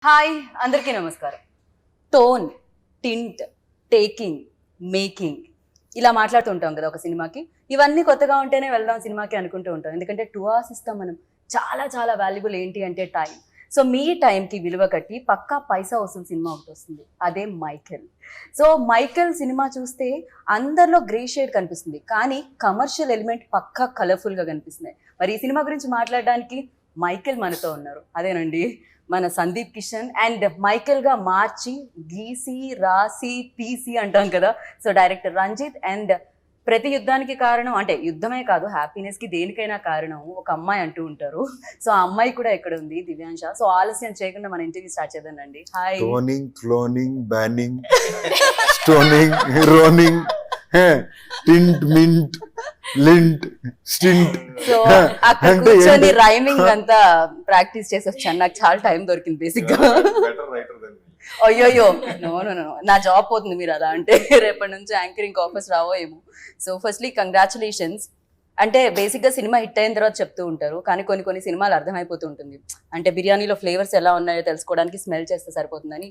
Hi అందరికీ నమస్కారం. Tone, tint, taking, making ఇలా మాట్లాడుతుంటాం కదా ఒక సినిమాకి. ఇవన్నీ కొత్తగా ఉంటేనే వెళ్దాం సినిమాకి అనుకుంటూ ఉంటాం. ఎందుకంటే 2 hours ఇస్తాం మనం. చాలా చాలా వాల్యుబుల్ ఏంటి అంటే టైం. సో మీ టైంకి విలువ కట్టి పక్కా పైసా వసూలు సినిమా ఒకటి వస్తుంది, అదే మైకెల్. సో మైకెల్ సినిమా చూస్తే అందరిలో గ్రే షేడ్ కనిపిస్తుంది, కానీ కమర్షియల్ ఎలిమెంట్ పక్కా కలర్ఫుల్గా కనిపిస్తున్నాయి. మరి ఈ సినిమా గురించి మాట్లాడడానికి మైకెల్ మనతో ఉన్నారు. అదేనండి మన సందీప్ కిషన్. అండ్ మైకెల్ గా మార్చి గీసి రాసి తీసి అంటాం కదా. So director Ranjith. అండ్ ప్రతి యుద్ధానికి కారణం, అంటే యుద్ధమే కాదు, హ్యాపీనెస్ కి దేనికైనా కారణం ఒక అమ్మాయి అంటూ ఉంటారు. సో ఆ అమ్మాయి కూడా ఎక్కడ ఉంది, దివ్యాంశ. సో ఆలస్యం చేయకుండా మన ఇంటర్వ్యూ స్టార్ట్ చేద్దానండి. Hi. Toning, cloning, banning, stoning, రోనింగ్, tint, mint, lint, stint. So అక్కడ కూర్చొని రైమింగ్ అంతా ప్రాక్టీస్ చేసి వచ్చాను. నాకు చాలా టైం దొరికింది బేసిక్ గా. అయ్యోయ్యో, నో నో నో, నా జాబ్ పోతుంది మీరు అలా అంటే. రేపటి నుంచి యాంకరింగ్ ఆఫర్స్ రావో ఏమో. So firstly congratulations. అంటే బేసిక్గా సినిమా హిట్ అయిన తర్వాత చెప్తూ ఉంటారు, కానీ కొన్ని సినిమాలు అర్థమైపోతూ ఉంటుంది. అంటే బిర్యానీలో ఫ్లేవర్స్ ఎలా ఉన్నాయో తెలుసుకోవడానికి స్మెల్ చేస్తే సరిపోతుందని,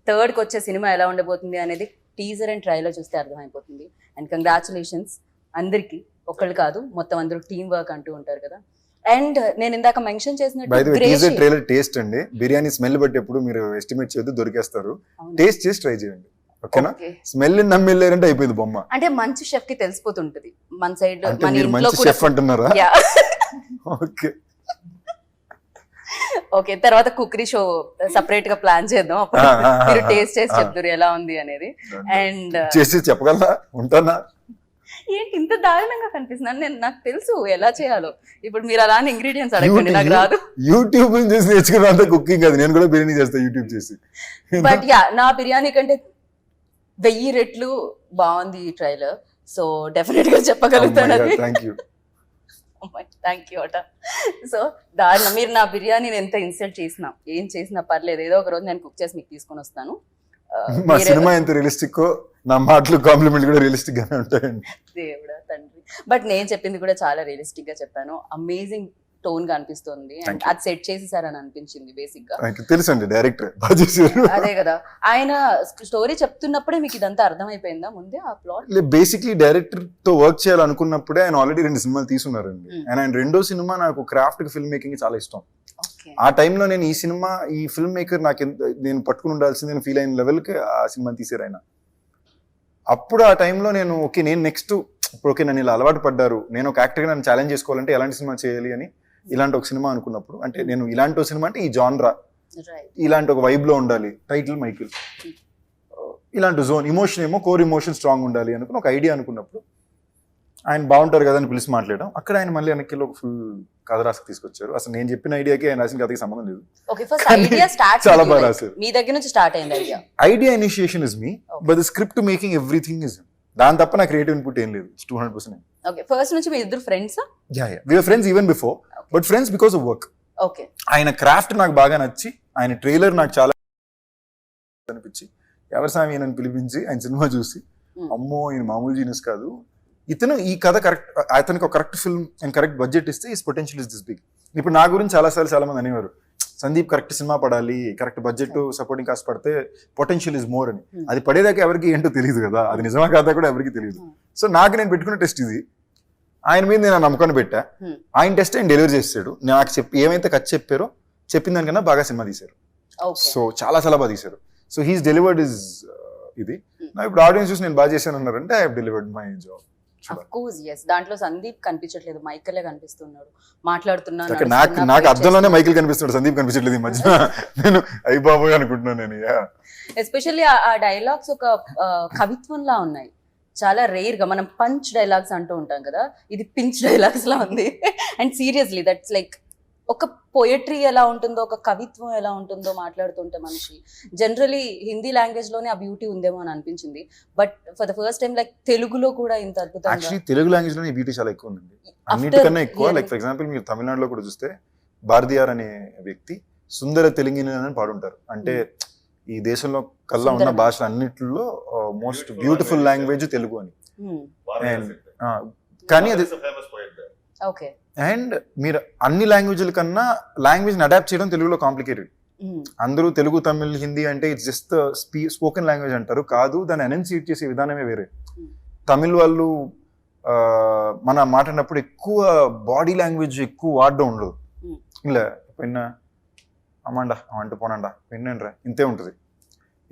థర్డ్కి వచ్చే సినిమా ఎలా ఉండబోతుంది అనేది టీజర్ అండ్ ట్రైలర్ చూస్తే అర్థమైపోతుంది. అండ్ కంగ్రాచులేషన్స్ అందరికీ, ఒక్కళ్ళు కాదు మొత్తం అందరూ టీమ్ వర్క్ అంటూ ఉంటారు కదా. అండ్ నేను ఇందాక మెన్షన్ చేసినట్టు ట్రైలర్ టేస్ట్ అండి, బిర్యానీ స్మెల్ బట్టి ఎప్పుడు మీరు ఎస్టిమేట్ చేయొద్దు, దొరికేస్తారు. టేస్ట్ చేసి ట్రై చేయండి, ఓకేనా? స్మెల్ నమ్మిలేరంటే అయిపోయింది బొమ్మ. అంటే మంచి షెఫ్ కి తెలిసిపోతుంటది మన సైడ్. మంచి షెఫ్ అంటున్నారా? ఓకే ఓకే, తర్వాత కుకరీ షో సెపరేట్ గా ప్లాన్ చేద్దాం. అప్పుడు మీరు టేస్ట్ చేసి చెప్తారు ఎలా ఉంది అనేది. అండ్ చేసి చెప్పగలరా? ఉంటానా? ఏంటి ఇంత దారుణంగా కనిపిస్తున్నాను నేను? నాకు తెలుసు ఎలా చేయాలో. ఇప్పుడు మీరు అలానే ఇంగ్రీడియంట్స్ అడగండి, నాకు రాదు. యూట్యూబ్ చేసి నేర్చుకున్నంత కుకింగ్ అది. నేను కూడా బిర్యానీ చేస్తా యూట్యూబ్ చేసి. బట్ యా, నా బిర్యానీ కంటే 1000 రెట్లు బాగుంది ఈ ట్రైలర్. సో డెఫినెట్ గా చెప్పగలుగుతాను. థ్యాంక్ యూ అట. సో దారుణం, మీరు నా బిర్యానీని ఎంత ఇన్సల్ట్ చేసినా ఏం చేసినా పర్లేదు, ఏదో ఒక రోజు నేను కుక్ చేసి మీకు తీసుకొని వస్తాను. మా సినిమా ఎంత రియలిస్టిక్, నా మాటలు కాంప్లిమెంట్ కూడా రియలిస్టిక్ గానే ఉంటాయండి. దేవుడా తండ్రి. బట్ నేను చెప్పింది కూడా చాలా రియలిస్టిక్ గా చెప్పాను. అమేజింగ్ టోన్ గా అనిపిస్తుంది. అండ్ అది సెట్ చేసేసారని అనిపించింది బేసిక్ గా. తెలుసండి డైరెక్టర్. అదే కదా, ఆయన స్టోరీ చెప్తున్నప్పుడే మీకు ఇదంతా అర్థమైపోయిందా ముందే ఆ ప్లాట్? బేసిక్లీ డైరెక్టర్ తో వర్క్ చేయాలనుకున్నప్పుడే ఆయన ఆల్రెడీ 2 సినిమాలు తీసుకున్నారండి. అండ్ ఆయన రెండో సినిమా నాకు క్రాఫ్ట్ ఫిల్మ్ మేకింగ్ చాలా ఇష్టం. ఆ టైంలో నేను ఈ ఫిల్మ్ మేకర్ నాకు నేను పట్టుకుని ఉండాల్సింది ఫీల్ అయిన లెవెల్కి ఆ సినిమాని తీసారు ఆయన. అప్పుడు ఆ టైంలో నేను ఓకే, నేను నెక్స్ట్ ఇప్పుడు ఓకే నన్ను ఇలా అలవాటు పడ్డారు, నేను ఒక యాక్టర్గా నన్ను ఛాలెంజ్ చేసుకోవాలంటే ఎలాంటి సినిమా చేయాలి అని ఇలాంటి ఒక సినిమా అనుకున్నప్పుడు, అంటే నేను ఇలాంటి ఒక సినిమా అంటే ఈ జాన్రా, ఇలాంటి ఒక వైబ్లో ఉండాలి, టైటిల్ మైకిల్, ఇలాంటి జోన్, ఇమోషన్ ఏమో కోర్ ఇమోషన్ స్ట్రాంగ్ ఉండాలి అనుకుని ఒక ఐడియా అనుకున్నప్పుడు ఆయన బాగుంటారు కదా అని పిలిచి మాట్లాడడం. అక్కడ ఆయన మళ్ళీ వెనక్కి ఒక ఫుల్ కథ రాసి తీసుకొచ్చారు. అసలు నేను చెప్పిన ఐడియాకి ఆయన రాసిన కథకి సంబంధం లేదు. చాలా బాగా రాశారు. మీ దగ్గర నుంచి స్టార్ట్ అయింది idea? Idea initiation is me, but the script making everything is దాని తప్ప నా క్రియేటివ్ ఇన్పుట్ ఏం లేదు. 200%. ఓకే, ఫస్ట్ నుంచి మీ ఇద్దరు friends? We were friends even before, but friends because of work. Okay. ఆయన క్రాఫ్ట్ నాకు బాగా నచ్చి, ఆయన ట్రైలర్ నాకు చాలా అనిపించి, ఎవరి స్వామి నన్ను పిలిపించి ఆయన సినిమా చూసి, అమ్మో ఈయన మామూలు జీనియస్ కాదు, ఇతను ఈ కథ కరెక్ట్, అతనికి ఒక correct film and correct budget ఇస్తే his potential is this big. ఇప్పుడు నా గురించి చాలా మంది అనేవారు, సందీప్ కరెక్ట్ సినిమా పడాలి, కరెక్ట్ బడ్జెట్ సపోర్టింగ్ కాస్ట్ పడితే పొటెన్షియల్ ఇస్ మోర్ అని. అది పడేదాకా ఎవరికి ఏంటో తెలియదు కదా, అది నిజమా కాదా కూడా ఎవరికి తెలియదు. సో నాకు నేను పెట్టుకున్న టెస్ట్ ఇది. ఆయన మీద నేను నమ్మకాన్ని పెట్టా, ఆయన టెస్ట్ ఆయన డెలివరీ చేస్తాడు. నాకు ఏమైతే ఖర్చు చెప్పారో చెప్పిన దానికన్నా బాగా సినిమా తీశారు. సో చాలా బాగా తీశారు. సో హీస్ డెలివర్డ్ ఇస్ ఇది. ఇప్పుడు ఆడియన్స్ చూసి నేను బాగా చేశాను అన్నారంటే I have delivered my job. దాంట్లో సందీప్ కనిపించట్లేదు, మైకిలే కనిపిస్తున్నాడు మాట్లాడుతున్నాను. నాకు అర్థంలోనే మైకిల్ కనిపిస్తున్నాడు, సందీప్ కనిపించట్లేదు ఈ మధ్య. నేను అయ్యి బాబోయ్ అనుకుంటున్నాను నేను. ఎస్పెషల్లీ ఆ డైలాగ్స్ ఒక కవిత్వంలా ఉన్నాయి, చాలా రేర్ గా. మనం పంచ్ డైలాగ్స్ అంటూ ఉంటాం కదా, ఇది పించ్ డైలాగ్స్ లా ఉంది. అండ్ సీరియస్లీ దట్స్ లైక్ ఒక పోయట్రీ ఎలా ఉంటుందో, ఒక కవిత్వం ఎలా ఉంటుందో మాట్లాడుతుంటే మనిషి. జనరలీ హిందీ లాంగ్వేజ్ లోనే ఆ బ్యూటీ ఉందేమో అని అనిపించింది, but for the first time like తెలుగులో కూడా ఇంత అద్భుతంగా. యాక్చువల్లీ తెలుగు లాంగ్వేజ్ లోనే బ్యూటీ చాలా ఎక్కువ ఉందండి, అన్నిటికన్నా ఎక్కువ. లైక్ ఫర్ ఎగ్జాంపుల్ మీరు తమిళనాడులో కూడా చూస్తే భారతీయార్ అనే వ్యక్తి సుందర తెలుగిని అని పాడుంటారు. అంటే ఈ దేశంలో కల్లా ఉన్న భాషలు అన్నిటిలో మోస్ట్ బ్యూటిఫుల్ లాంగ్వేజ్ తెలుగు అని. కానీ అది ఓకే. అండ్ మీరు అన్ని లాంగ్వేజ్ల కన్నా లాంగ్వేజ్ని అడాప్ట్ చేయడం తెలుగులో కాంప్లికేటెడ్. అందరూ తెలుగు, తమిళ్, హిందీ అంటే ఇట్స్ జస్ట్ స్పోకెన్ లాంగ్వేజ్ అంటారు. కాదు, దాన్ని ఎనౌన్సియేట్ చేసే విధానమే వేరే. తమిళ్ వాళ్ళు మన మాట్లాడినప్పుడు ఎక్కువ బాడీ లాంగ్వేజ్ ఎక్కువ వాడడం ఉండదు. ఇలా పెన్న అమ్మండా అవంట పోనండా పెన్నండ్రా ఇంతే ఉంటుంది.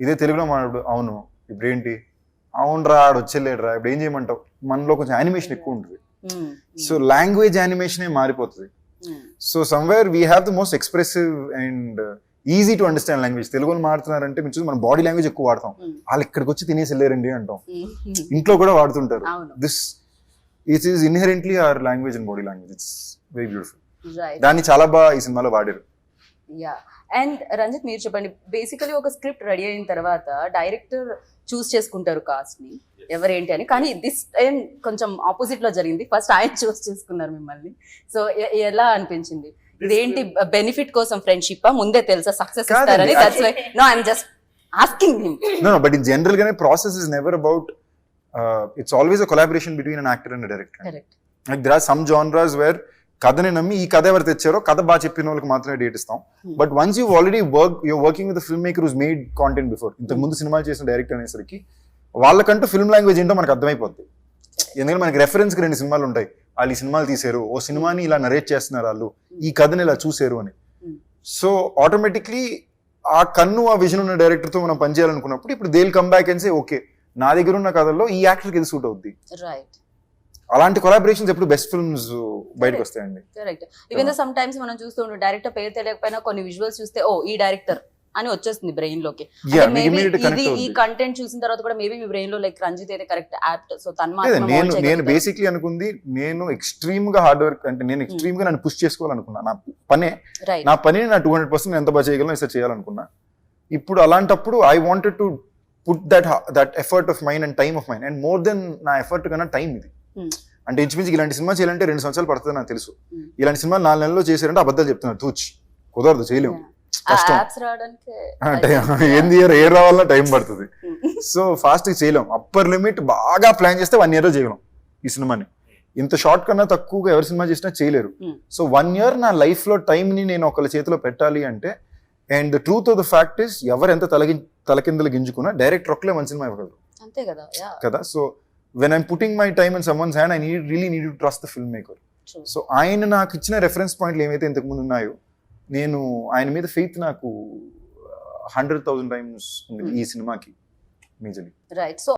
ఇదే తెలుగులో మాట్లాడు అవును ఇప్పుడు ఏంటి అవునరా ఆడు వచ్చేలేడురా ఇప్పుడు ఏం చేయమంటావు. మనలో కొంచెం యానిమేషన్ ఎక్కువ ఉంటుంది. సో లాంగ్వేజ్ యానిమేషనే మారిపోతుంది. So somewhere we have the most expressive and easy to understand language. తెలుగులో మాడుతున్నారంటే మీరు చూసి మన బాడీ లాంగ్వేజ్ ఎక్కువ వాడతాం. వాళ్ళు ఇక్కడికి వచ్చి తినేసి వెళ్ళారండి అంటాం. ఇంట్లో కూడా వాడుతుంటారు. This it is inherently hour language and body language. It's very beautiful. దాన్ని చాలా బాగా ఈ సినిమాలో వాడారు. యా. అండ్ రంజిత్ మీరు చెప్పండి, బేసికలీ ఒక స్క్రిప్ట్ రెడీ అయిన తర్వాత డైరెక్టర్ చూస్ చేసుకుంటారు కాస్ట్ ని ఎవరేంటి అని. కానీ దిస్ టైం కొంచెం ఆపోజిట్ లో జరిగింది. ఫస్ట్ ఆయన చూస్ చేసుకున్నారు మిమ్మల్ని. సో ఎలా అనిపించింది? ఇదేంటి బెనిఫిట్ కోసం ఫ్రెండ్షిప్ ముందే తెలుసా సక్సెస్ ఇస్తారని? That's why no I am just asking him. No but in general గానే process is never about it's always a collaboration between an actor and director. Correct. Like there are some genres where కథని నమ్మి ఈ కథ ఎవరు తెచ్చారో కథ బాగా చెప్పిన వాళ్ళకి మాత్రమే డేట్ ఇస్తాం. But once you already you're working with film maker who's made content before, ఇంతకు ముందు సినిమాలు చేసిన డైరెక్టర్ అనేసరికి వాళ్ళకంటూ ఫిల్మ్ లాంగ్వేజ్ ఏంటో మనకు అర్థమైపోద్ది. ఎందుకంటే మనకి రెఫరెన్స్కి 2 సినిమాలు ఉంటాయి. వాళ్ళు ఈ సినిమాలు తీశారు, ఓ సినిమాని ఇలా నరేట్ చేస్తున్నారు, వాళ్ళు ఈ కథని ఇలా చూసారు అని. సో ఆటోమేటిక్లీ ఆ కన్ను ఆ విజన్ ఉన్న డైరెక్టర్తో మనం పనిచేయాలనుకున్నప్పుడు ఇప్పుడు they will come back and say okay నా దగ్గర ఉన్న కథల్లో ఈ యాక్టర్కి ఇది సూట్ అవుద్ది. రైట్. అలాంటి కొలాబరేషన్స్ ఎప్పుడు బెస్ట్ ఫిల్మ్స్ బయటకు వస్తాయండి. Correct. Even though some times మనం చూస్తూ ఉంటాం డైరెక్టర్ పేరు తెలియకపోయినా కొన్ని విజువల్స్ చూస్తే ఓ ఈ డైరెక్టర్ అని వచ్చేస్తుంది బ్రెయిన్ లోకి. ఈ కంటెంట్ చూసిన తర్వాత కూడా మేబీ మీ బ్రెయిన్ లో లైక్ రంజిత్ అయితే కరెక్ట్ యాప్ట్. సో నేను బేసిక్లీ అనుకుంది నేను ఎక్స్ట్రీమ్ గా హార్డ్ వర్క్ అంటే నేను ఎక్స్ట్రీమ్ గా నన్ను పుష్ చేసుకోవాలనుకున్నా. నా పని నా 200% ఎంత బాగా చేయగలను ఇస్తే చేయాలనుకున్నా. ఇప్పుడు అలాంటప్పుడు I wanted to put that effort of mind and time of mind and more than నా ఎఫర్ట్ కన్నా టైం ఇది. అంటే ఇంచుమించి ఇలాంటి సినిమా చేయాలంటే 2 సంవత్సరాలు పడుతుంది నాకు తెలుసు. ఇలాంటి సినిమా 4 నెలల్లో చేశారంటే అబద్ధాలు చెప్తున్నారు. తూచి కుదరదు, చేయలేము, కష్టం. ఏ రావాలన్నా టైం పడుతుంది. సో ఫాస్ట్ గా చేయలేం. అప్పర్ లిమిట్ బాగా ప్లాన్ చేస్తే 1 year లో చేయగలం ఈ సినిమాని. ఇంత షార్ట్ కన్నా తక్కువగా ఎవరు సినిమా చేసినా చేయలేరు. సో 1 year నా లైఫ్ లో టైం ని నేను ఒకళ్ళ చేతిలో పెట్టాలి అంటే, and the truth of the fact is ఎవరు ఎంత తలకిందలు గింజుకున్నా డైరెక్టర్ ఒక్కలే మంచి సినిమా ఇవ్వగలరు. అంతే కదా. So when I'm putting my time in someone's hand, I really need to trust the filmmaker. So ఆయన నాకు ఇచ్చిన రెఫరెన్స్ పాయింట్లు ఏమైతే ఇంతకు ముందు ఉన్నాయో, నేను ఆయన మీద ఫెయిత్ నాకు 100,000 times ఉంది ఈ సినిమాకి మేజర్లీ. రైట్. సో